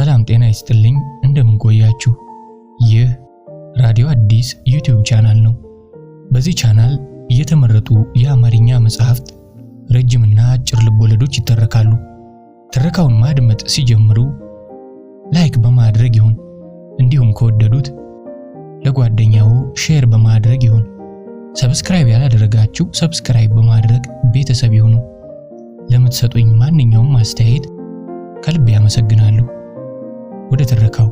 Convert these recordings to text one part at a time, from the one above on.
ሰላም ጤና ይስጥልኝ እንደምን ቆያችሁ ይህ ራዲዮ አዲስ ዩቲዩብ ቻናል ነው በዚህ ቻናል የተመረጡ የአማርኛ መጽሐፍት ረጅምና አጭር ልቦለዶች ይተረካሉ ትረካውን ማድመጥ ሲጀምሩ ላይክ በማድረግ ይሁን እንዲሁም ከወደዱት ለጓደኛው ሼር በማድረግ ይሁን ሰብስክራይብ ያላደረጋችሁ ሰብስክራይብ በማድረግ ቤተሰብ ይሁኑ ለምትሰጡኝ ማንኛውም አስተያየት ከልብ ያመሰግናለሁ ወደ ተረካው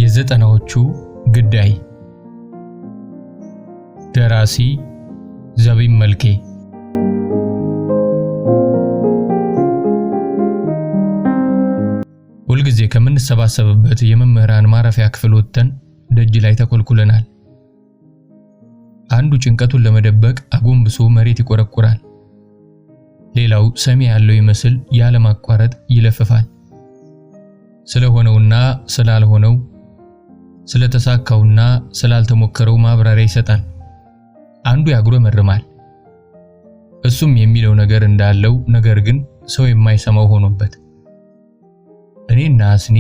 የዘጠናዎቹ ግዳይ ደራሲ ዘቢብ መልኬ ሁልጊዜ ከምንሰባሰብበት የመምህራን ማረፊያ ክፍል ወጥተን ደጅ ላይ ተኮልኩለናል አንዱ ጭንቀቱን ለመደበቅ አጎንብሶ መሬት ይቆረቁራል ሌላው ሰሚ ያለው ይመስል ያለማቋረጥ ይለፍፋል ስለሆነውና ስላልሆነው ስለተሳካውና ስላልተሞከረው ማብራሪያ ይሰጣል አንዱ ያጉረመርማል እሱም የሚለው ነገር እንዳለው ነገር ግን ሰው የማይሰማው ሆኖበት እኔና አስኒ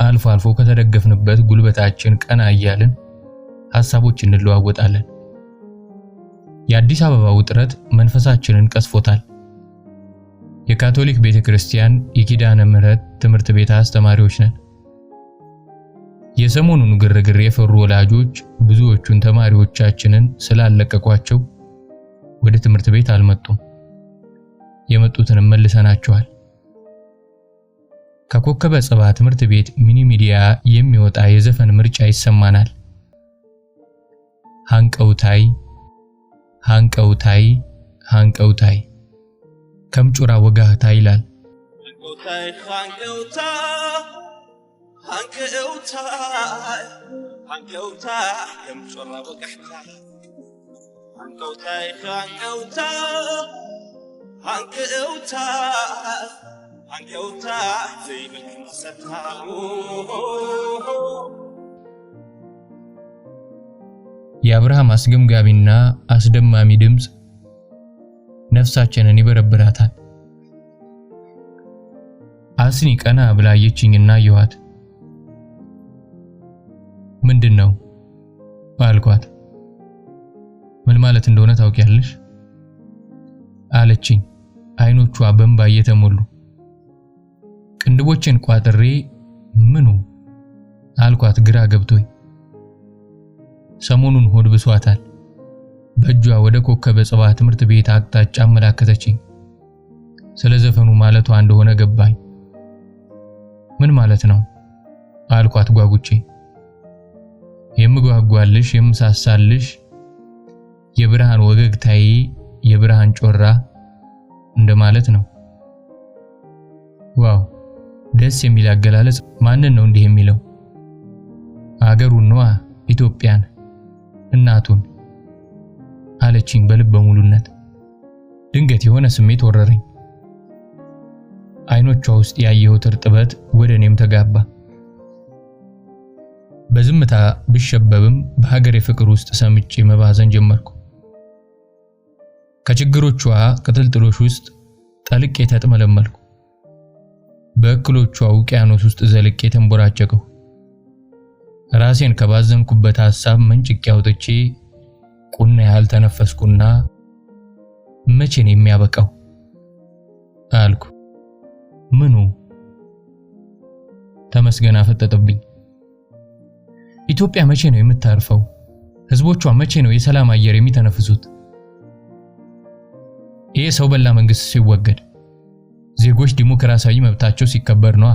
አልፎ አልፎ ከተደገፍንበት ጉልበታችን ቀና እያልን ሐሳቦች እንለዋወጣለን የአዲስ አበባ ውጥረት መንፈሳችንን ቀስፎታል የካቶሊክ ቤተክርስቲያን የኪዳነ ምህረት ትምህርት ቤት አስተማሪዎች ነን የሰሞኑን ግርግር የፈሩ ወላጆች ብዙዎቹን ተማሪዎቻችንን ስላለቀቋቸው ወደ ትምህርት ቤት አልመጡም የመጡትን መልሰናቸዋል ከኮከበ ጽባ ትምህርት ቤት ሚኒ ሚዲያ የሚወጣ የዘፈን ምርጫ ይሰማናል ሃንቀውታይ ከምጩራ ወጋህታ ይላል ሃንቀውታ ከምጩራ ወጋህታ ዘይብልክም ሰታው የአብርሃም አስገምጋቢና አስደማሚ ድምጽ ነፍሳችንን ይበረብራታል አስኒ ቀና ብላ አየችኝና አየኋት ምንድነው አልኳት ምን ማለት እንደሆነ ታውቂያለሽ አለችኝ አይኖቿ በእንባ እየተሞሉ ቅንድቦችን ቋጥሬ ምኑ አልኳት ግራ ገብቶኝ ሰሞኑን ሆድ ብሷታል በእጇ ወደ ኮከበ ጽባ ትምህርት ቤት አቅጣጫ አመላከተችኝ ስለ ዘፈኑ ማለቷ እንደሆነ ገባኝ ምን ማለት ነው አልኳት ጓጉቼ የምጓጓልሽ የምሳሳልሽ የብርሃን ወገግታዬ የብርሃን ጮራ እንደማለት ነው ዋው ደስ የሚል አገላለጽ ማንን ነው እንዲህ የሚለው አገሩን ነው ኢትዮጵያን እናቱን አለችኝ በልበ ሙሉነት ድንገት የሆነ ስሜት ወረረኝ አይኖቿ ውስጥ ያየሁት እርጥበት ወደኔም ተጋባ በዝምታ ብሸበብም በሀገሬ ፍቅር ውስጥ ሰምጬ መባዘን ጀመርኩ ከችግሮቿ ቅጥልጥሎሽ ውስጥ ጠልቄ ተጥመለመልኩ በእክሎቿ ውቅያኖስ ውስጥ ዘልቄ ተንቦራጨቀው ራሴን ከባዘንኩበት ሐሳብ መንጭቄ አውጥቼ ቁና ያህል ተነፈስኩና መቼ ነው የሚያበቃው አልኩ ምኑ ተመስገን አፈጠጠብኝ ኢትዮጵያ መቼ ነው የምታርፈው ህዝቦቿ መቼ ነው የሰላም አየር የሚተነፍሱት ይሄ ሰው በላ መንግስት ሲወገድ ዜጎች ዲሞክራሲያዊ መብታቸው ሲከበር ነው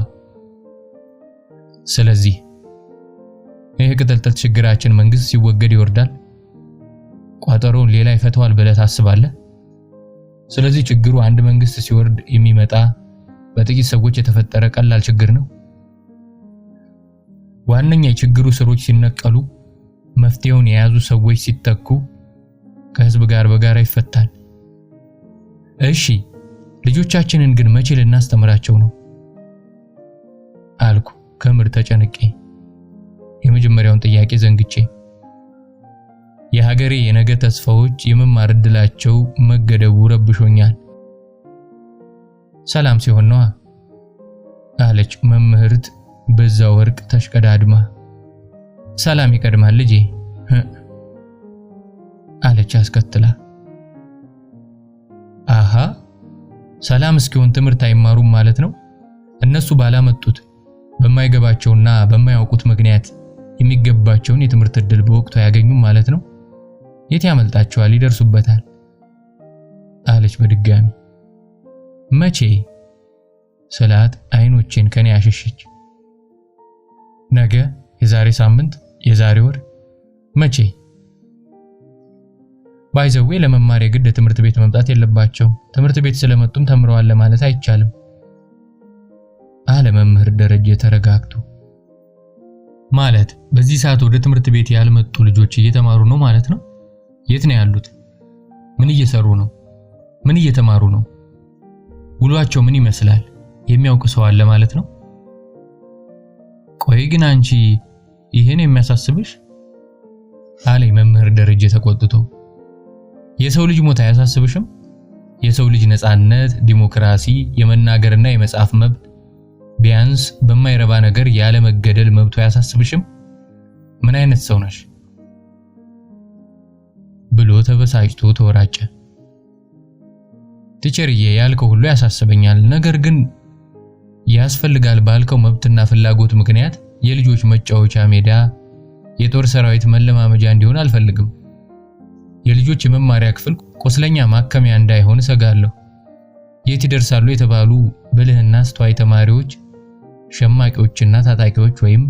ስለዚህ ይሄ ቅጥልጥል ችግራችን መንግስት ሲወገድ ይወርዳል ቋጠሮን ሌላ ይፈታዋል ብለህ ታስባለህ ስለዚህ ችግሩ አንድ መንግስት ሲወርድ የሚመጣ በጥቂት ሰዎች የተፈጠረ ቀላል ችግር ነው ዋነኛ የችግሩ ስሮች ሲነቀሉ መፍትሄውን የያዙ ሰዎች ሲተኩ ከህዝብ ጋር በጋራ ይፈታል እሺ ልጆቻችንን ግን መቼ ልናስተምራቸው ነው አልኩ ከምር ተጨንቄ የመጀመሪያውን ጥያቄ ዘንግቼ የሀገሬ የነገ ተስፋዎች የመማር ዕድላቸው መገደቡ ረብሾኛል ሰላም ሲሆን ነው አለች መምህርት በዛ ወርቅ ተሽቀዳድማ። ሰላም ይቀድማል ልጄ አለች አስከትላ። አሃ ሰላም እስኪሆን ትምህርት አይማሩም ማለት ነው? እነሱ ባላመጡት በማይገባቸውና በማያውቁት ምክንያት የሚገባቸውን የትምህርት ዕድል በወቅቱ ያገኙም ማለት ነው? የት ያመልጣቸዋል? ይደርሱበታል አለች በድጋሚ። መቼ ስላት አይኖቼን ከኔ ያሸሸች። ነገ፣ የዛሬ ሳምንት፣ የዛሬ ወር፣ መቼ? ባይዘዌ ለመማር የግድ ትምህርት ቤት መምጣት የለባቸው። ትምህርት ቤት ስለመጡም ተምረዋል ለማለት አይቻልም አለ መምህር ደረጀ ተረጋግቶ። ማለት በዚህ ሰዓት ወደ ትምህርት ቤት ያልመጡ ልጆች እየተማሩ ነው ማለት ነው? የት ነው ያሉት? ምን እየሰሩ ነው? ምን እየተማሩ ነው? ውሏቸው ምን ይመስላል? የሚያውቅ ሰው አለ ማለት ነው? ቆይ ግን አንቺ ይሄን የሚያሳስብሽ? አለኝ መምህር ደረጀ ተቆጥቶ። የሰው ልጅ ሞት አያሳስብሽም? የሰው ልጅ ነፃነት፣ ዲሞክራሲ፣ የመናገርና የመጻፍ መብት፣ ቢያንስ በማይረባ ነገር ያለ መገደል መብቱ አያሳስብሽም? ምን አይነት ሰው ነሽ? ብሎ ተበሳጭቶ ተወራጨ። ቲቸርዬ ያልከው ሁሉ ያሳስበኛል፣ ነገር ግን ያስፈልጋል ባልከው መብትና ፍላጎት ምክንያት የልጆች መጫወቻ ሜዳ፣ የጦር ሰራዊት መለማመጃ እንዲሆን አልፈልግም። የልጆች የመማሪያ ክፍል ቆስለኛ ማከሚያ እንዳይሆን እሰጋለሁ። የት ይደርሳሉ የተባሉ ብልህና አስተዋይ ተማሪዎች ሸማቂዎችና ታጣቂዎች ወይም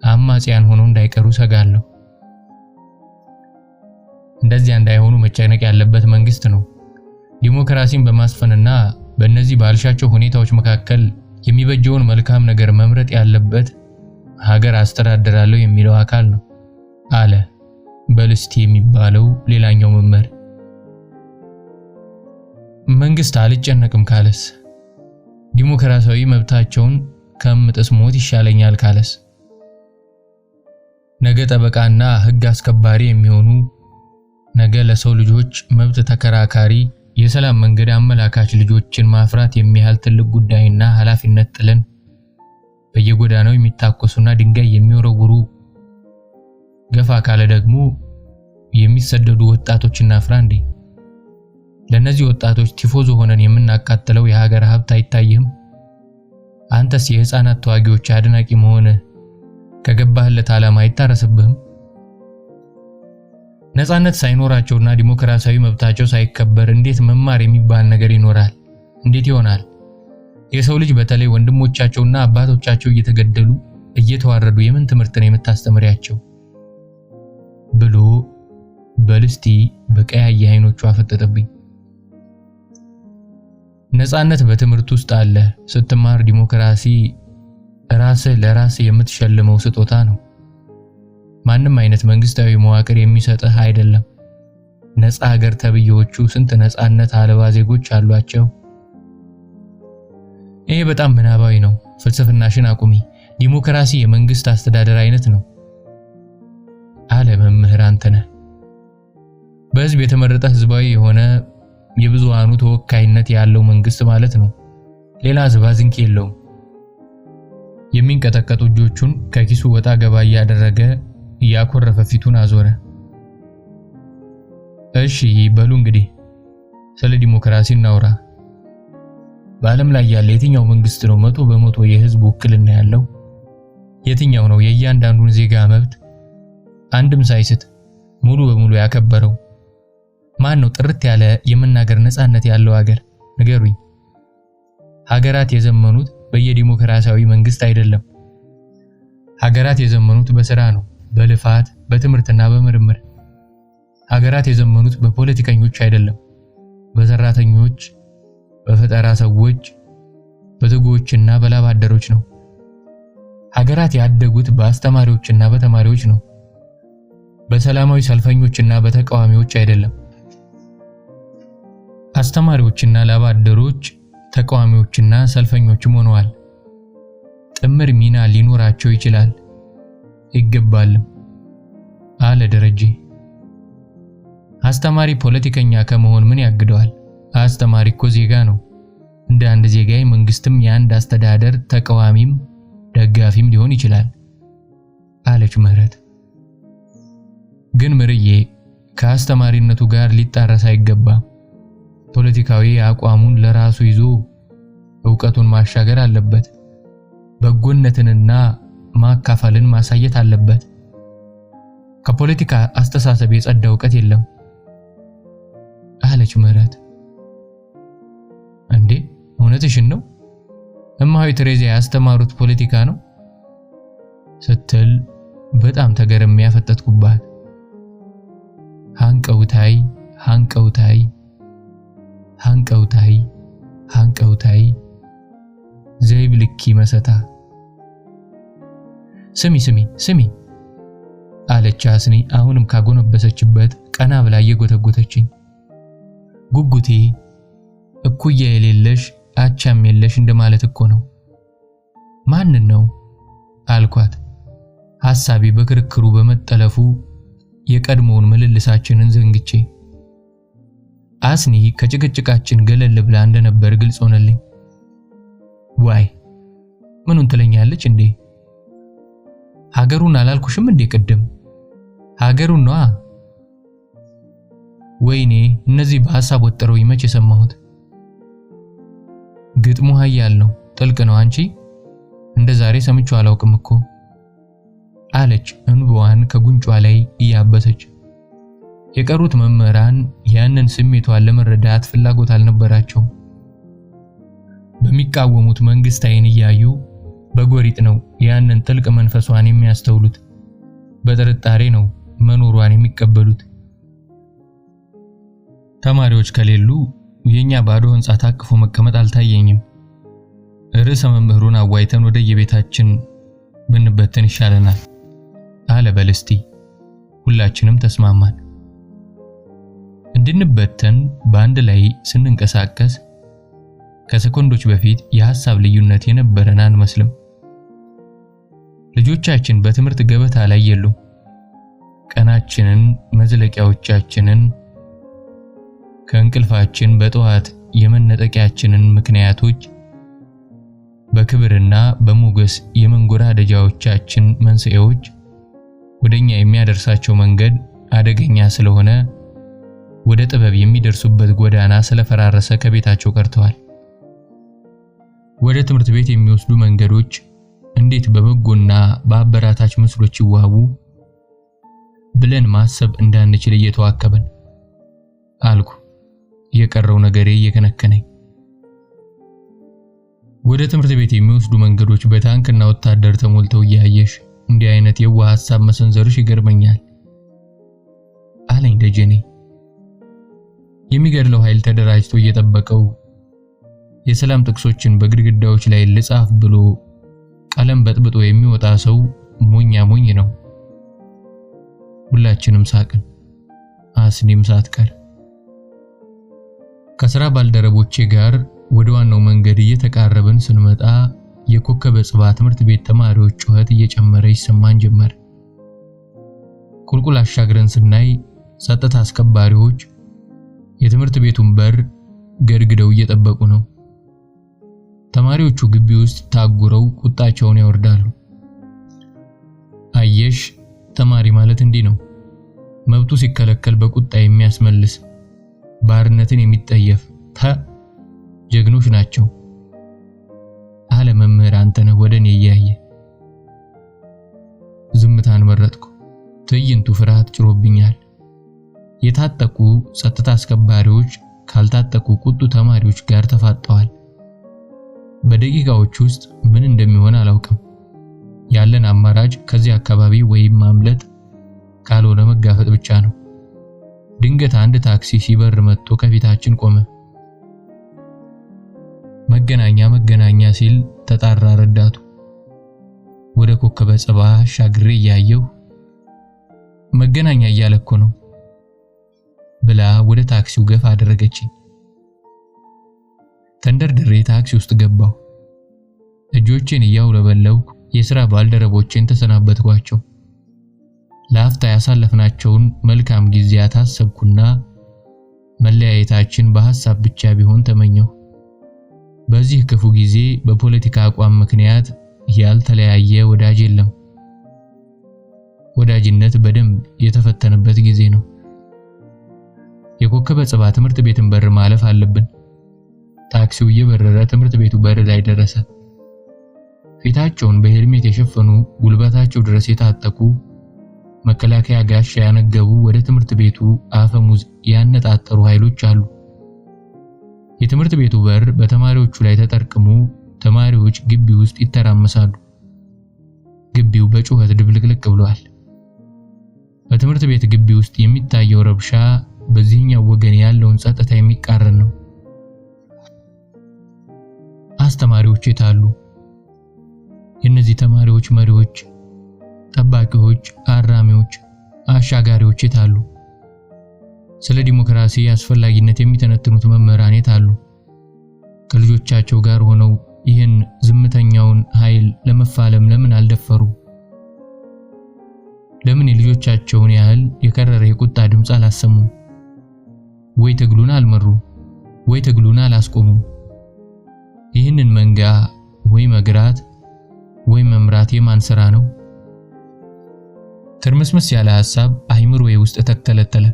አማጽያን ሆነው እንዳይቀሩ እሰጋለሁ። እንደዚያ እንዳይሆኑ መጨነቅ ያለበት መንግስት ነው። ዲሞክራሲን በማስፈንና በእነዚህ ባልሻቸው ሁኔታዎች መካከል የሚበጀውን መልካም ነገር መምረጥ ያለበት ሀገር አስተዳደራለሁ የሚለው አካል ነው አለ በልስቲ የሚባለው ሌላኛው መምህር። መንግስት አልጨነቅም ካለስ? ዲሞክራሲያዊ መብታቸውን ከምጥስ ሞት ይሻለኛል ካለስ? ነገ ጠበቃና ህግ አስከባሪ የሚሆኑ፣ ነገ ለሰው ልጆች መብት ተከራካሪ፣ የሰላም መንገድ አመላካች ልጆችን ማፍራት የሚያህል ትልቅ ጉዳይና ኃላፊነት ጥለን በየጎዳናው የሚታኮሱና ድንጋይ የሚወረውሩ፣ ገፋ ካለ ደግሞ የሚሰደዱ ወጣቶችና ፍራ እንዴ? ለነዚህ ወጣቶች ቲፎዞ ሆነን የምናቃጥለው የሀገር ሀብት አይታይህም? አንተስ የህፃናት ተዋጊዎች አድናቂ መሆን ከገባህለት ዓላማ አይታረስብህም? ነፃነት ሳይኖራቸውና ዲሞክራሲያዊ መብታቸው ሳይከበር እንዴት መማር የሚባል ነገር ይኖራል? እንዴት ይሆናል? የሰው ልጅ በተለይ ወንድሞቻቸውና አባቶቻቸው እየተገደሉ እየተዋረዱ የምን ትምህርት ነው የምታስተምሪያቸው? ብሎ በልስቲ በቀያይ አይኖቹ አፈጠጠብኝ። ነፃነት በትምህርት ውስጥ አለ። ስትማር ዲሞክራሲ ራስህ ለራስህ የምትሸልመው ስጦታ ነው። ማንም አይነት መንግስታዊ መዋቅር የሚሰጥህ አይደለም። ነፃ ሀገር ተብዬዎቹ ስንት ነፃነት አልባ ዜጎች አሏቸው። ይሄ በጣም ምናባዊ ነው። ፍልስፍናሽን አቁሚ። ዲሞክራሲ የመንግስት አስተዳደር አይነት ነው አለ መምህር አንተነህ። በህዝብ የተመረጠ ህዝባዊ የሆነ የብዙሃኑ ተወካይነት ያለው መንግስት ማለት ነው። ሌላ ዝባዝንኪ የለውም። የሚንቀጠቀጡ እጆቹን ከኪሱ ወጣ ገባ ያደረገ ያኮረፈ ፊቱን አዞረ። እሺ በሉ እንግዲህ ስለ ዲሞክራሲ እናውራ። በዓለም ላይ ያለ የትኛው መንግስት ነው 100% የህዝብ ውክልና ያለው? የትኛው ነው የእያንዳንዱን ዜጋ መብት አንድም ሳይስት ሙሉ በሙሉ ያከበረው? ማን ነው ጥርት ያለ የመናገር ነፃነት ያለው ሀገር? ንገሩኝ። ሀገራት የዘመኑት በየዲሞክራሲያዊ መንግስት አይደለም። ሀገራት የዘመኑት በስራ ነው፣ በልፋት በትምህርትና በምርምር። ሀገራት የዘመኑት በፖለቲከኞች አይደለም፣ በሰራተኞች፣ በፈጠራ ሰዎች፣ በትጉዎችና በላብ አደሮች ነው። ሀገራት ያደጉት በአስተማሪዎችና በተማሪዎች ነው፣ በሰላማዊ ሰልፈኞችና በተቃዋሚዎች አይደለም። አስተማሪዎችና ላብ አደሮች ተቃዋሚዎችና ሰልፈኞችም ሆነዋል። ጥምር ሚና ሊኖራቸው ይችላል ይገባልም አለ ደረጀ። አስተማሪ ፖለቲከኛ ከመሆን ምን ያግደዋል? አስተማሪ እኮ ዜጋ ነው። እንደ አንድ ዜጋይ መንግስትም የአንድ አስተዳደር ተቃዋሚም ደጋፊም ሊሆን ይችላል አለች ምህረት። ግን ምርዬ ከአስተማሪነቱ ጋር ሊጣረስ አይገባም። ፖለቲካዊ አቋሙን ለራሱ ይዞ ዕውቀቱን ማሻገር አለበት። በጎነትንና ማካፈልን ማሳየት አለበት። ከፖለቲካ አስተሳሰብ የጸዳ ዕውቀት የለም አለች ምህረት። እንዴ እውነትሽን ነው? እማሆይ ትሬዚያ ያስተማሩት ፖለቲካ ነው ስትል በጣም ተገርሜ ያፈጠጥኩባት። ሃንቀውታይ ሃንቀውታይ ሃንቀውታይ ሃንቀውታይ ዘይብልኪ መሰታ። ስሚ አለች አስኒ አሁንም ካጎነበሰችበት ቀና ብላ እየጎተጎተችኝ። ጉጉቴ እኩያ የሌለሽ አቻም የለሽ እንደማለት እኮ ነው። ማንን ነው አልኳት። ሐሳቤ በክርክሩ በመጠለፉ የቀድሞውን ምልልሳችንን ዘንግቼ። አስኒ ከጭቅጭቃችን ገለል ብላ እንደነበር ግልጽ ሆነልኝ። ዋይ ምኑን ትለኛለች እንዴ? ሀገሩን አላልኩሽም እንዴ ቅድም? ሀገሩን ነዋ። ወይኔ እነዚህ በሐሳብ ወጥረው ይመች የሰማሁት። ግጥሙ ኃያል ነው፣ ጥልቅ ነው። አንቺ እንደ ዛሬ ሰምቼው አላውቅም እኮ አለች እንባዋን ከጉንጯ ላይ እያበሰች። የቀሩት መምህራን ያንን ስሜቷን ለመረዳት ፍላጎት አልነበራቸውም። በሚቃወሙት መንግስት አይን እያዩ በጎሪጥ ነው ያንን ጥልቅ መንፈሷን የሚያስተውሉት። በጥርጣሬ ነው መኖሯን የሚቀበሉት። ተማሪዎች ከሌሉ የኛ ባዶ ህንጻ ታቅፎ መቀመጥ አልታየኝም። ርዕሰ መምህሩን አዋይተን ወደ የቤታችን ብንበተን ይሻለናል አለ በልስቲ። ሁላችንም ተስማማን። እንድንበተን በአንድ ላይ ስንንቀሳቀስ ከሰኮንዶች በፊት የሐሳብ ልዩነት የነበረን አንመስልም። ልጆቻችን በትምህርት ገበታ ላይ የሉም። ቀናችንን መዝለቂያዎቻችንን ከእንቅልፋችን በጠዋት የመነጠቂያችንን ምክንያቶች በክብርና በሞገስ የመንጎራደጃዎቻችን መንስኤዎች ወደኛ የሚያደርሳቸው መንገድ አደገኛ ስለሆነ ወደ ጥበብ የሚደርሱበት ጎዳና ስለፈራረሰ ከቤታቸው ቀርተዋል። ወደ ትምህርት ቤት የሚወስዱ መንገዶች እንዴት በበጎና በአበራታች ምስሎች ይዋቡ ብለን ማሰብ እንዳንችል እየተዋከበን አልኩ። የቀረው ነገሬ እየከነከነኝ። ወደ ትምህርት ቤት የሚወስዱ መንገዶች በታንክና ወታደር ተሞልተው እያየሽ እንዲህ አይነት የዋህ ሐሳብ መሰንዘርሽ ይገርመኛል አለኝ ደጀኔ። የሚገድለው ኃይል ተደራጅቶ እየጠበቀው የሰላም ጥቅሶችን በግድግዳዎች ላይ ልጻፍ ብሎ ቀለም በጥብጦ የሚወጣ ሰው ሞኝ ነው። ሁላችንም ሳቅን፣ አስኒም ሳትቀር። ከሥራ ባልደረቦቼ ጋር ወደ ዋናው መንገድ እየተቃረብን ስንመጣ የኮከበ ጽባ ትምህርት ቤት ተማሪዎች ጩኸት እየጨመረ ይሰማን ጀመር። ቁልቁል አሻግረን ስናይ ጸጥታ አስከባሪዎች የትምህርት ቤቱን በር ገድግደው እየጠበቁ ነው። ተማሪዎቹ ግቢ ውስጥ ታጉረው ቁጣቸውን ያወርዳሉ። አየሽ ተማሪ ማለት እንዲህ ነው። መብቱ ሲከለከል በቁጣ የሚያስመልስ፣ ባርነትን የሚጠየፍ ጀግኖች ናቸው አለ መምህር አንተነህ ወደኔ እያየ። ዝምታን መረጥኩ። ትዕይንቱ ፍርሃት ጭሮብኛል። የታጠቁ ጸጥታ አስከባሪዎች ካልታጠቁ ቁጡ ተማሪዎች ጋር ተፋጠዋል። በደቂቃዎች ውስጥ ምን እንደሚሆን አላውቅም። ያለን አማራጭ ከዚህ አካባቢ ወይም ማምለጥ ካልሆነ መጋፈጥ ብቻ ነው። ድንገት አንድ ታክሲ ሲበር መጥቶ ከፊታችን ቆመ። መገናኛ ሲል ተጣራ ረዳቱ። ወደ ኮከበ ጽባ ሻግሬ እያየሁ መገናኛ እያለ እኮ ነው ብላ ወደ ታክሲው ገፋ አደረገችኝ። ተንደርድሬ ታክሲ ውስጥ ገባሁ። እጆቼን እያውለበለብኩ የሥራ ባልደረቦቼን ተሰናበትኳቸው። ለአፍታ ያሳለፍናቸውን መልካም ጊዜያት አሰብኩና መለያየታችን በሐሳብ ብቻ ቢሆን ተመኘሁ። በዚህ ክፉ ጊዜ በፖለቲካ አቋም ምክንያት ያልተለያየ ወዳጅ የለም። ወዳጅነት በደንብ የተፈተነበት ጊዜ ነው። የኮከበ ጽባ ትምህርት ቤትን በር ማለፍ አለብን። ታክሲው እየበረረ ትምህርት ቤቱ በር ላይ ደረሰ። ፊታቸውን በሄልሜት የሸፈኑ ጉልበታቸው ድረስ የታጠቁ መከላከያ ጋሻ ያነገቡ ወደ ትምህርት ቤቱ አፈሙዝ ያነጣጠሩ ኃይሎች አሉ። የትምህርት ቤቱ በር በተማሪዎቹ ላይ ተጠርቅሞ ተማሪዎች ግቢ ውስጥ ይተራመሳሉ። ግቢው በጩኸት ድብልቅልቅ ብሏል። በትምህርት ቤት ግቢ ውስጥ የሚታየው ረብሻ በዚህኛው ወገን ያለውን ጸጥታ የሚቃረን ነው። አስተማሪዎች የታሉ? የእነዚህ ተማሪዎች መሪዎች፣ ጠባቂዎች፣ አራሚዎች፣ አሻጋሪዎች የታሉ? ስለ ዲሞክራሲ አስፈላጊነት የሚተነትኑት መምህራን የታሉ? ከልጆቻቸው ጋር ሆነው ይህን ዝምተኛውን ኃይል ለመፋለም ለምን አልደፈሩም? ለምን የልጆቻቸውን ያህል የከረረ የቁጣ ድምፅ አላሰሙም? ወይ ትግሉን አልመሩም፣ ወይ ትግሉን አላስቆሙም። ይህንን መንጋ ወይ መግራት ወይ መምራት የማን ሥራ ነው? ትርምስምስ ያለ ሐሳብ አይምሮዬ ውስጥ ተተለተለ።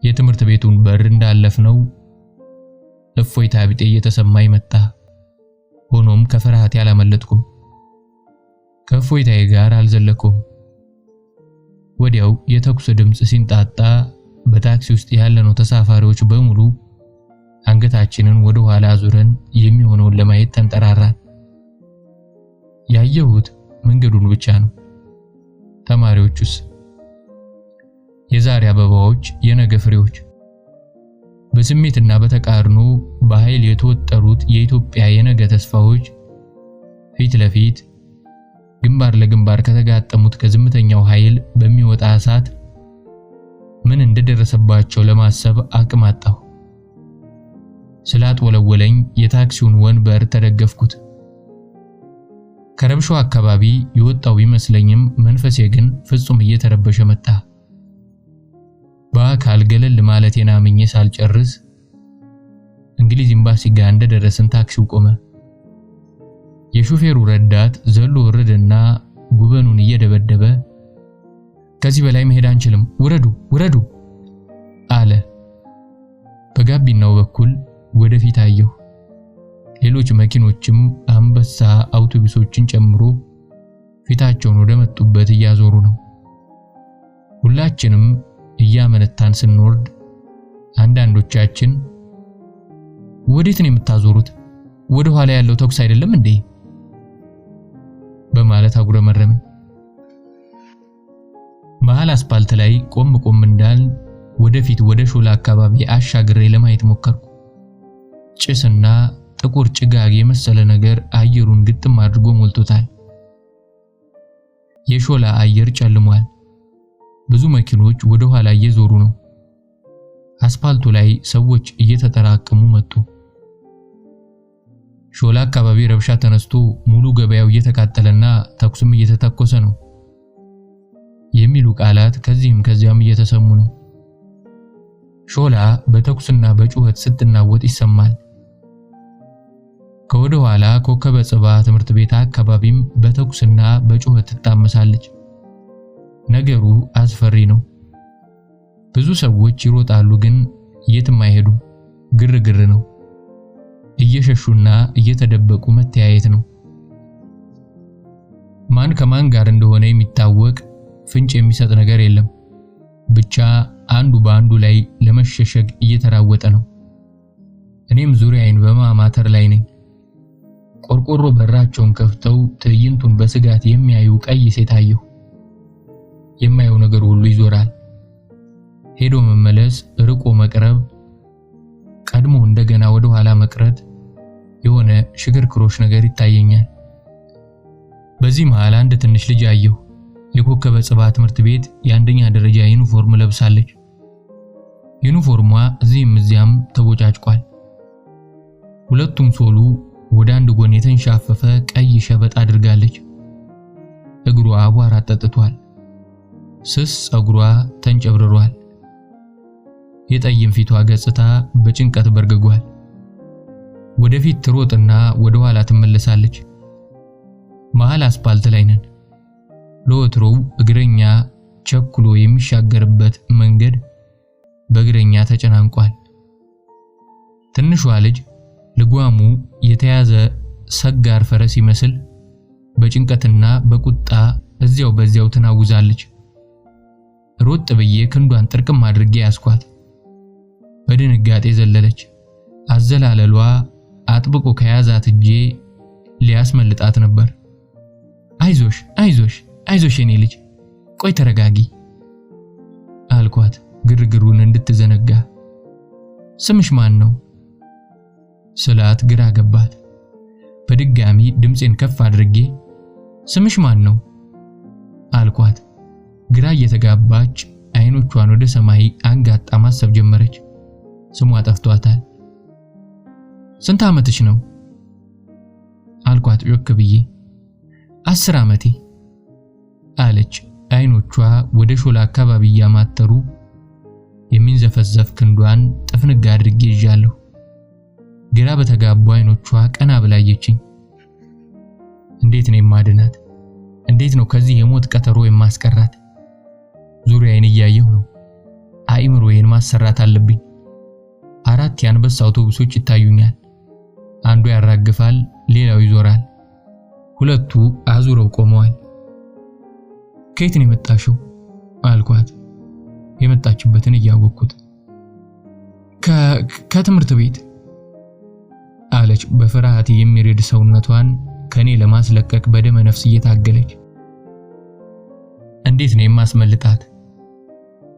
የትምህርት ቤቱን በር እንዳለፍነው እፎይታ ቢጤ እየተሰማኝ መጣ። ሆኖም ከፍርሃት ያላመለጥኩም። ከእፎይታዬ ጋር አልዘለኩም። ወዲያው የተኩስ ድምፅ ሲንጣጣ በታክሲ ውስጥ ያለነው ተሳፋሪዎች በሙሉ አንገታችንን ወደ ኋላ አዙረን የሚሆነውን ለማየት ተንጠራራን። ያየሁት መንገዱን ብቻ ነው። ተማሪዎቹስ? የዛሬ አበባዎች፣ የነገ ፍሬዎች። በስሜትና በተቃርኖ በኃይል የተወጠሩት የኢትዮጵያ የነገ ተስፋዎች ፊት ለፊት ግንባር ለግንባር ከተጋጠሙት ከዝምተኛው ኃይል በሚወጣ እሳት ምን እንደደረሰባቸው ለማሰብ አቅም አጣሁ። ስላጥወለወለኝ የታክሲውን ወንበር ተደገፍኩት። ከረብሻው አካባቢ የወጣው ቢመስለኝም መንፈሴ ግን ፍጹም እየተረበሸ መጣ። በአካል ገለል ማለቴን አምኜ ሳልጨርስ እንግሊዝ ኤምባሲ ጋር እንደደረስን ታክሲው ቆመ። የሹፌሩ ረዳት ዘሎ ወረደና ጉበኑን እየደበደበ ከዚህ በላይ መሄድ አንችልም፣ ውረዱ ውረዱ አለ። በጋቢናው በኩል ወደፊት አየሁ። ሌሎች መኪኖችም አንበሳ አውቶቡሶችን ጨምሮ ፊታቸውን ወደ መጡበት እያዞሩ ነው። ሁላችንም እያመነታን ስንወርድ አንዳንዶቻችን ወዴት ነው የምታዞሩት? ወደ ኋላ ያለው ተኩስ አይደለም እንዴ? በማለት አጉረመረምን። መሃል አስፓልት ላይ ቆም እንዳል ወደፊት ወደ ሾላ አካባቢ አሻግሬ ለማየት ሞከርኩ። ጭስና ጥቁር ጭጋግ የመሰለ ነገር አየሩን ግጥም አድርጎ ሞልቶታል። የሾላ አየር ጨልሟል። ብዙ መኪኖች ወደ ኋላ እየዞሩ ነው። አስፓልቱ ላይ ሰዎች እየተጠራቀሙ መጡ። ሾላ አካባቢ ረብሻ ተነስቶ ሙሉ ገበያው እየተቃጠለና ተኩስም እየተተኮሰ ነው የሚሉ ቃላት ከዚህም ከዚያም እየተሰሙ ነው። ሾላ በተኩስና በጩኸት ስትናወጥ ይሰማል። ከወደ ኋላ ኮከበ ጽባ ትምህርት ቤት አካባቢም በተኩስና በጩኸት ትታመሳለች። ነገሩ አስፈሪ ነው። ብዙ ሰዎች ይሮጣሉ፣ ግን የትም አይሄዱም። ግርግር ነው። እየሸሹና እየተደበቁ መተያየት ነው። ማን ከማን ጋር እንደሆነ የሚታወቅ ፍንጭ የሚሰጥ ነገር የለም። ብቻ አንዱ በአንዱ ላይ ለመሸሸግ እየተራወጠ ነው። እኔም ዙሪያዬን በማማተር ላይ ነኝ። ቆርቆሮ በራቸውን ከፍተው ትዕይንቱን በስጋት የሚያዩ ቀይ ሴት አየሁ። የማየው ነገር ሁሉ ይዞራል። ሄዶ መመለስ፣ ርቆ መቅረብ፣ ቀድሞ እንደገና ወደ ኋላ መቅረት፣ የሆነ ሽግርክሮሽ ነገር ይታየኛል። በዚህ መሃል አንድ ትንሽ ልጅ አየሁ። የኮከበ ጽባ ትምህርት ቤት የአንደኛ ደረጃ ዩኒፎርም ለብሳለች። ዩኒፎርሟ እዚህም እዚያም ተቦጫጭቋል። ሁለቱም ሶሉ ወደ አንድ ጎን የተንሻፈፈ ቀይ ሸበጥ አድርጋለች። እግሯ አቧራ ጠጥቷል። ስስ ጸጉሯ ተንጨብርሯል። የጠይም ፊቷ ገጽታ በጭንቀት በርግጓል። ወደፊት ትሮጥና ወደ ኋላ ትመለሳለች። መሃል አስፓልት ላይ ነን። ለወትሮው እግረኛ ቸኩሎ የሚሻገርበት መንገድ በእግረኛ ተጨናንቋል። ትንሿ ልጅ ልጓሙ የተያዘ ሰጋር ፈረስ ይመስል በጭንቀትና በቁጣ በዚያው ትናውዛለች። ሮጥ ብዬ ክንዷን ጥርቅም አድርጌ ያስኳት። በድንጋጤ ዘለለች። አዘላለሏ አጥብቆ ከያዛት እጄ ሊያስመልጣት ነበር። አይዞሽ የኔ ልጅ፣ ቆይ ተረጋጊ አልኳት ግርግሩን እንድትዘነጋ። ስምሽ ማን ነው ስላት ግራ ገባት። በድጋሚ ድምፄን ከፍ አድርጌ ስምሽ ማን ነው አልኳት። ግራ እየተጋባች አይኖቿን ወደ ሰማይ አንጋጣ ማሰብ ጀመረች። ስሟ ጠፍቷታል። ስንት ዓመትሽ ነው አልኳት ጮክ ብዬ። 10 ዓመቴ አለች። አይኖቿ ወደ ሾላ አካባቢ ያማተሩ የሚንዘፈዘፍ ክንዷን ጥፍንግ አድርጌ ይዣለሁ። ግራ በተጋቡ አይኖቿ ቀና ብላየችኝ። እንዴት ነው የማድናት? እንዴት ነው ከዚህ የሞት ቀጠሮ የማስቀራት? ዙሪያዬን እያየሁ ነው። አእምሮዬን ማሰራት አለብኝ። 4 የአንበሳ አውቶቡሶች ይታዩኛል። አንዱ ያራግፋል፣ ሌላው ይዞራል። 2 አዙረው ቆመዋል። ከየት ነው የመጣሽው አልኳት፣ የመጣችበትን እያወቅኩት። ከትምህርት ቤት አለች በፍርሃት የሚረድ ሰውነቷን ከኔ ለማስለቀቅ በደመ ነፍስ እየታገለች። እንዴት ነው የማስመልጣት?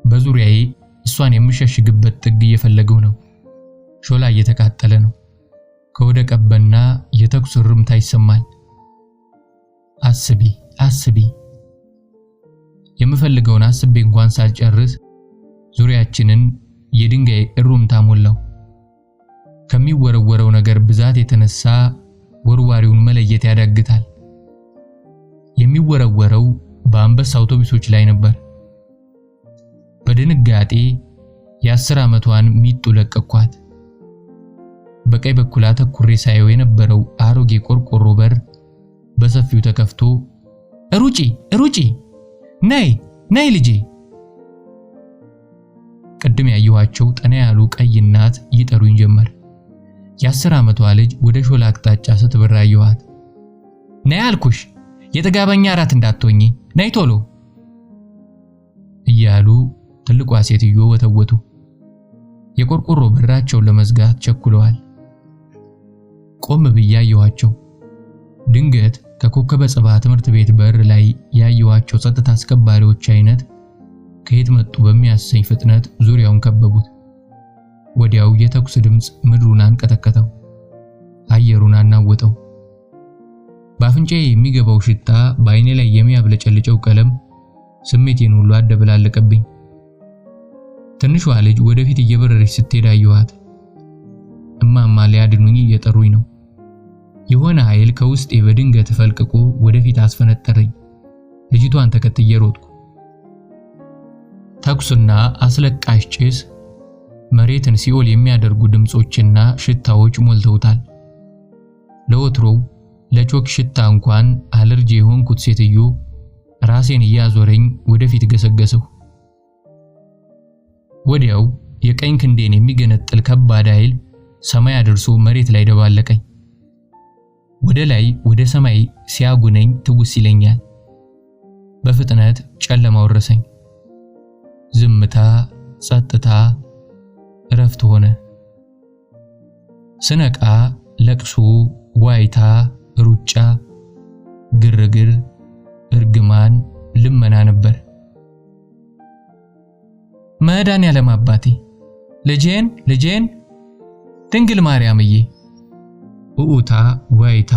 በዙሪያዬ እሷን የምሸሽግበት ጥግ እየፈለገው ነው። ሾላ እየተቃጠለ ነው። ከወደ ቀበና የተኩስ ርምታ ይሰማል። አስቢ የምፈልገውን አስቤ እንኳን ሳልጨርስ ዙሪያችንን የድንጋይ እሩምታ ሞላው። ከሚወረወረው ነገር ብዛት የተነሳ ወርዋሪውን መለየት ያዳግታል። የሚወረወረው በአንበሳ አውቶቡሶች ላይ ነበር። በድንጋጤ የ10 ዓመቷን ሚጡ ለቀኳት። በቀኝ በኩል አተኩሬ ሳየው የነበረው አሮጌ ቆርቆሮ በር በሰፊው ተከፍቶ ሩጪ ነይ ልጄ! ቅድም ያየኋቸው ጠና ያሉ ቀይ እናት ይጠሩኝ ጀመር። የ10 ዓመቷ ልጅ ወደ ሾላ አቅጣጫ ስትበር አየኋት። ነይ አልኩሽ፣ የጥጋበኛ አራት እንዳትሆኚ፣ ነይ ቶሎ እያሉ ትልቋ ሴትዮ ወተወቱ። የቆርቆሮ በራቸውን ለመዝጋት ቸኩለዋል። ቆም ብዬ አየኋቸው። ድንገት ከኮከበ ጽባ ትምህርት ቤት በር ላይ ያየኋቸው ጸጥታ አስከባሪዎች አይነት ከየት መጡ በሚያሰኝ ፍጥነት ዙሪያውን ከበቡት። ወዲያው የተኩስ ድምጽ ምድሩን አንቀጠቀጠው፣ አየሩን አናወጠው። በአፍንጫዬ የሚገባው ሽታ በአይኔ ላይ የሚያብለጨልጨው ቀለም ስሜቴን ሁሉ አደበላለቀብኝ። ትንሿ ልጅ ወደፊት እየበረረች ስትሄድ አየኋት። እማማ ሊያድኑኝ እየጠሩኝ ነው። የሆነ ኃይል ከውስጤ በድንገት ፈልቅቆ ወደፊት አስፈነጠረኝ። ልጅቷን ተከትዬ ሮጥኩ። ተኩስና አስለቃሽ ጭስ መሬትን ሲኦል የሚያደርጉ ድምጾችና ሽታዎች ሞልተውታል። ለወትሮው ለቾክ ሽታ እንኳን አለርጂ የሆንኩት ሴትዮ ራሴን እያዞረኝ ወደፊት ገሰገሰው። ወዲያው የቀኝ ክንዴን የሚገነጥል ከባድ ኃይል ሰማይ አድርሶ መሬት ላይ ደባለቀኝ። ወደ ላይ ወደ ሰማይ ሲያጉነኝ ትውስ ይለኛል። በፍጥነት ጨለማ ወረሰኝ። ዝምታ፣ ጸጥታ፣ እረፍት ሆነ። ስነቃ ለቅሶ፣ ዋይታ፣ ሩጫ፣ ግርግር፣ እርግማን፣ ልመና ነበር። መድኃኔዓለም አባቴ፣ ልጄን ድንግል ማርያምዬ! ኡኡታ፣ ዋይታ፣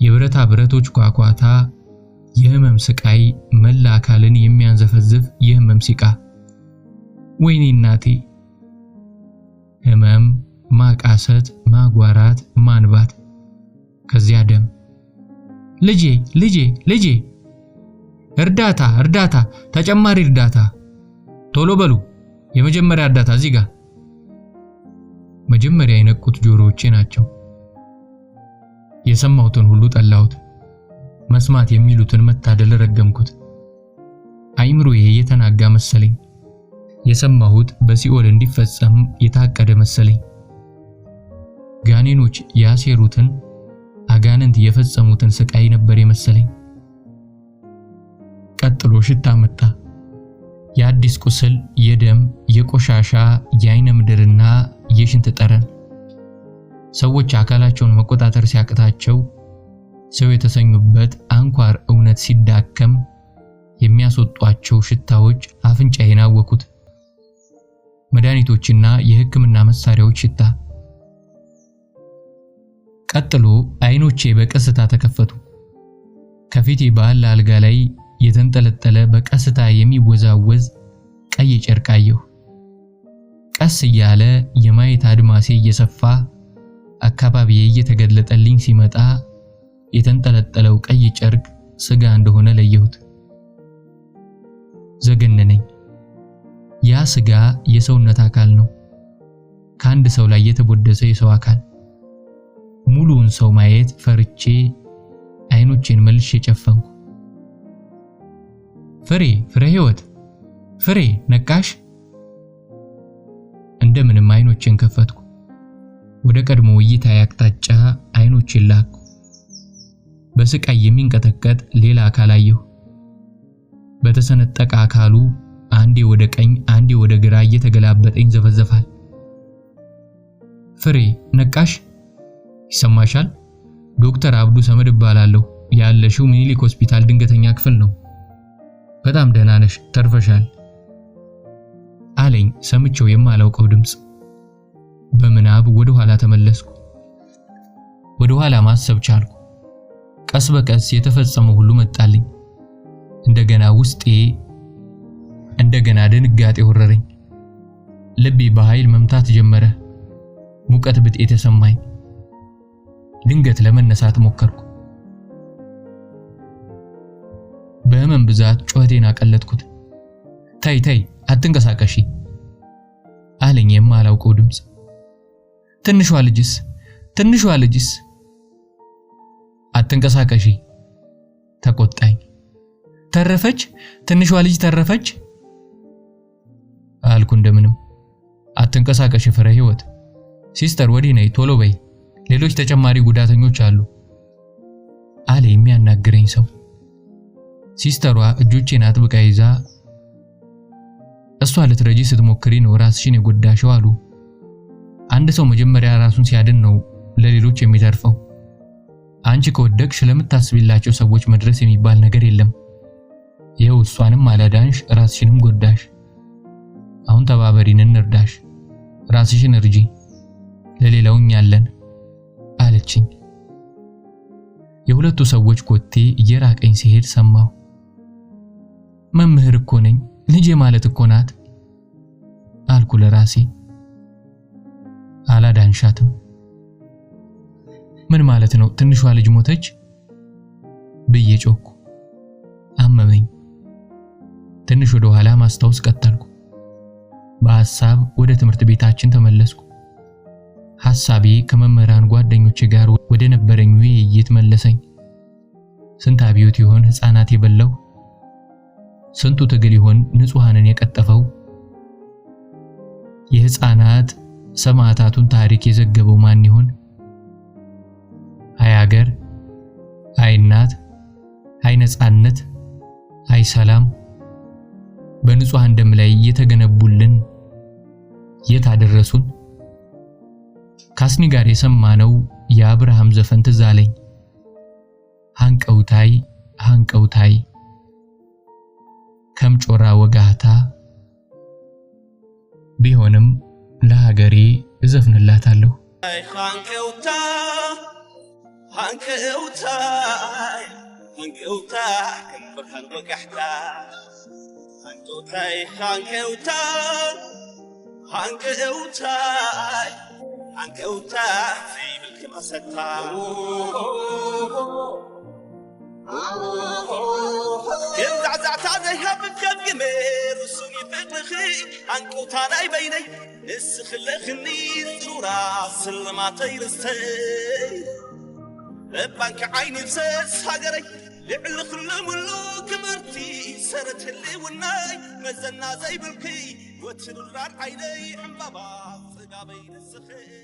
የብረታ ብረቶች ኳኳታ፣ የህመም ስቃይ፣ መላ አካልን የሚያንዘፈዝፍ የህመም ሲቃ። ወይኔ እናቴ! ህመም፣ ማቃሰት፣ ማጓራት፣ ማንባት፣ ከዚያ ደም። ልጄ! እርዳታ! ተጨማሪ እርዳታ! ቶሎ በሉ! የመጀመሪያ እርዳታ እዚህ ጋር! መጀመሪያ የነቁት ጆሮዎቼ ናቸው። የሰማሁትን ሁሉ ጠላሁት። መስማት የሚሉትን መታደል ረገምኩት። አይምሮዬ የተናጋ መሰለኝ። የሰማሁት በሲኦል እንዲፈጸም የታቀደ መሰለኝ። ጋኔኖች ያሴሩትን አጋንንት የፈጸሙትን ስቃይ ነበር የመሰለኝ። ቀጥሎ ሽታ መጣ። የአዲስ ቁስል፣ የደም፣ የቆሻሻ፣ የአይነ ምድርና የሽንት ጠረን። ሰዎች አካላቸውን መቆጣጠር ሲያቅታቸው ሰው የተሰኙበት አንኳር እውነት ሲዳከም የሚያስወጧቸው ሽታዎች አፍንጫዬን አወኩት። መድኃኒቶችና የሕክምና መሳሪያዎች ሽታ። ቀጥሎ አይኖቼ በቀስታ ተከፈቱ። ከፊቴ ባለ አልጋ ላይ የተንጠለጠለ በቀስታ የሚወዛወዝ ቀይ ጨርቅ አየሁ። ቀስ እያለ የማየት አድማሴ እየሰፋ አካባቢዬ እየተገለጠልኝ ሲመጣ የተንጠለጠለው ቀይ ጨርቅ ስጋ እንደሆነ ለየሁት። ዘገነነኝ። ያ ስጋ የሰውነት አካል ነው። ከአንድ ሰው ላይ የተቦደሰ የሰው አካል። ሙሉውን ሰው ማየት ፈርቼ አይኖቼን መልሼ ጨፈንኩ። ፍሬ ህይወት፣ ፍሬ ነቃሽ? እንደምንም አይኖቼን ከፈትኩ። ወደ ቀድሞ እይታዬ አቅጣጫ አይኖቼን ላኩ። በስቃይ የሚንቀጠቀጥ ሌላ አካል አየሁ። በተሰነጠቀ አካሉ አንዴ ወደ ቀኝ አንዴ ወደ ግራ እየተገላበጠኝ ዘፈዘፋል። ፍሬ ነቃሽ? ይሰማሻል? ዶክተር አብዱ ሰመድ እባላለሁ። ያለሽው ሚኒሊክ ሆስፒታል ድንገተኛ ክፍል ነው። በጣም ደህና ነሽ፣ ተርፈሻል አለኝ ሰምቼው የማላውቀው ድምጽ። በምናብ ወደ ኋላ ተመለስኩ። ወደ ኋላ ማሰብ ቻልኩ። ቀስ በቀስ የተፈጸመው ሁሉ መጣልኝ። እንደገና ድንጋጤ ወረረኝ። ልቤ በኃይል መምታት ጀመረ። ሙቀት ብጤ ተሰማኝ። ድንገት ለመነሳት ሞከርኩ። በህመም ብዛት ጩኸቴን አቀለጥኩት። ተይ አትንቀሳቀሺ አለኝ የማላውቀው ድምጽ። ትንሿ ልጅስ አትንቀሳቀሺ ተቆጣኝ። ተረፈች? ትንሿ ልጅ ተረፈች አልኩ እንደምንም። አትንቀሳቀሺ ፍሬ ህይወት፣ ሲስተር ወዲህ ነይ ቶሎ በይ፣ ሌሎች ተጨማሪ ጉዳተኞች አሉ አለ የሚያናግረኝ ሰው። ሲስተሯ እጆቼን አጥብቃ ይዛ እሷ ልትረጂ ስትሞክሪ ነው ራስሽን የጎዳሽው አሉ። አንድ ሰው መጀመሪያ ራሱን ሲያድን ነው ለሌሎች የሚተርፈው። አንቺ ከወደቅሽ ለምታስቢላቸው ሰዎች መድረስ የሚባል ነገር የለም። ይኸው እሷንም አላዳንሽ፣ ራስሽንም ጎዳሽ። አሁን ተባበሪን እንርዳሽ፣ ራስሽን እርጂ፣ ለሌላው እኛ አለን አለችኝ። የሁለቱ ሰዎች ኮቴ እየራቀኝ ሲሄድ ሰማሁ። መምህር እኮ ነኝ፣ ልጄ ማለት እኮ ናት አልኩ ለራሴ። አላዳንሻትም። ምን ማለት ነው? ትንሿ ልጅ ሞተች ብዬ ጮኩ። አመመኝ። ትንሽ ወደ ኋላ ማስታወስ ቀጠልኩ። በሐሳብ ወደ ትምህርት ቤታችን ተመለስኩ። ሐሳቤ ከመምህራን ጓደኞቼ ጋር ወደ ነበረኝ ውይይት መለሰኝ። ስንት አብዮት ይሆን ሕፃናት የበላው? ስንቱ ትግል ይሆን ንጹሃንን የቀጠፈው? የሕፃናት ሰማዕታቱን ታሪክ የዘገበው ማን ይሆን? አይ ሀገር፣ አይ እናት፣ አይ ነጻነት፣ አይ ሰላም በንጹሃን ደም ላይ የተገነቡልን የት አደረሱን? ካስኒ ጋር የሰማነው የአብርሃም ዘፈን ትዝ አለኝ። ሃንቀውታይ ከምጮራ ወጋታ ቢሆንም ለሀገሬ እዘፍንላታለሁ። ሃንቀውታ ዘይብል ክመሰታ የምዛዕዛ مزعتا زي هبب كمجمر وسوني فقرخي عنقوتا ناي بيني اسخلخني ضرورا سلماتي رستي بانك عيني بسس هاجري لعل خلم اللو كمرتي سرت اللي والناي مزنا زي بالكي وتنرار عيني حمبابا صقابي نسخي